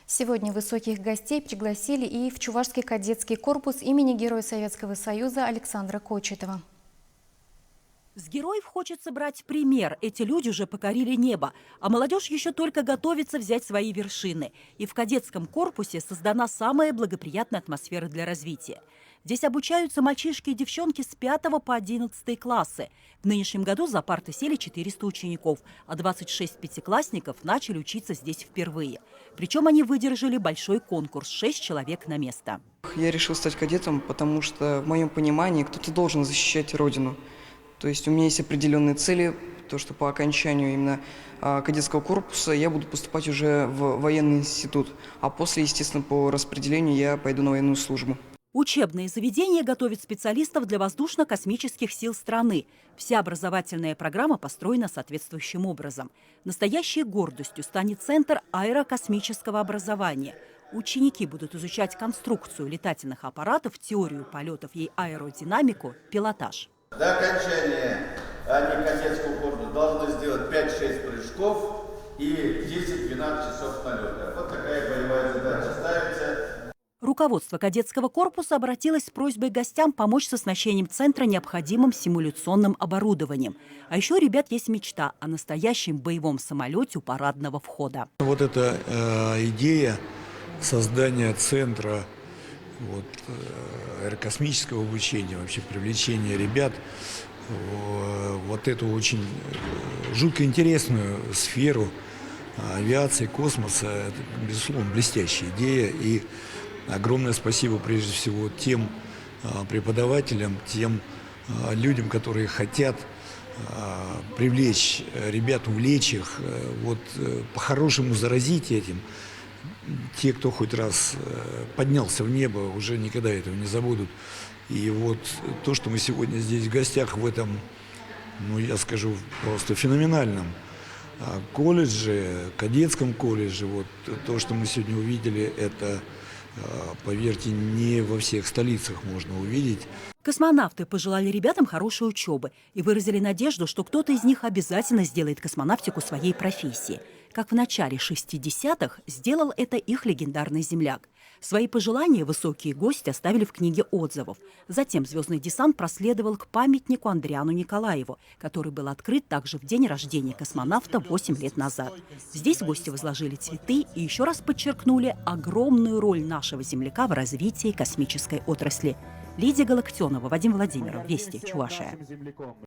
Сегодня высоких гостей пригласили и в Чувашский кадетский корпус имени Героя Советского Союза Александра Кочетова. С героев хочется брать пример. Эти люди уже покорили небо, а молодежь еще только готовится взять свои вершины. И в кадетском корпусе создана самая благоприятная атмосфера для развития. Здесь обучаются мальчишки и девчонки с 5 по 11 классы. В нынешнем году за парты сели 400 учеников, а 26 пятиклассников начали учиться здесь впервые. Причем они выдержали большой конкурс – 6 человек на место. Я решил стать кадетом, потому что в моем понимании кто-то должен защищать Родину. То есть у меня есть определенные цели, то что по окончанию именно кадетского корпуса я буду поступать уже в военный институт, а после, естественно, по распределению я пойду на военную службу. Учебные заведения готовят специалистов для воздушно-космических сил страны. Вся образовательная программа построена соответствующим образом. Настоящей гордостью станет Центр аэрокосмического образования. Ученики будут изучать конструкцию летательных аппаратов, теорию полетов и аэродинамику, пилотаж. До окончания они кадетского корпуса должны сделать 5-6 прыжков и 10-12 часов полета. Вот такая боевая задача ставится. Руководство кадетского корпуса обратилось с просьбой к гостям помочь с оснащением центра необходимым симуляционным оборудованием. А еще у ребят есть мечта о настоящем боевом самолете у парадного входа. Вот эта идея создания центра аэрокосмического обучения, вообще привлечения ребят вот эту очень жутко интересную сферу авиации, космоса, это, безусловно, блестящая идея. И огромное спасибо прежде всего тем преподавателям, тем людям, которые хотят привлечь ребят, увлечь их, по-хорошему заразить этим. Те, кто хоть раз поднялся в небо, уже никогда этого не забудут. И вот то, что мы сегодня здесь в гостях в этом, я скажу, просто феноменальном колледже, кадетском колледже, вот то, что мы сегодня увидели, это, поверьте, не во всех столицах можно увидеть. Космонавты пожелали ребятам хорошей учебы и выразили надежду, что кто-то из них обязательно сделает космонавтику своей профессией. Как в начале 60-х сделал это их легендарный земляк. Свои пожелания высокие гости оставили в книге отзывов. Затем звездный десант проследовал к памятнику Андриану Николаеву, который был открыт также в день рождения космонавта 8 лет назад. Здесь гости возложили цветы и еще раз подчеркнули огромную роль нашего земляка в развитии космической отрасли. Лидия Галактионова, Вадим Владимиров, Вести, Чувашия.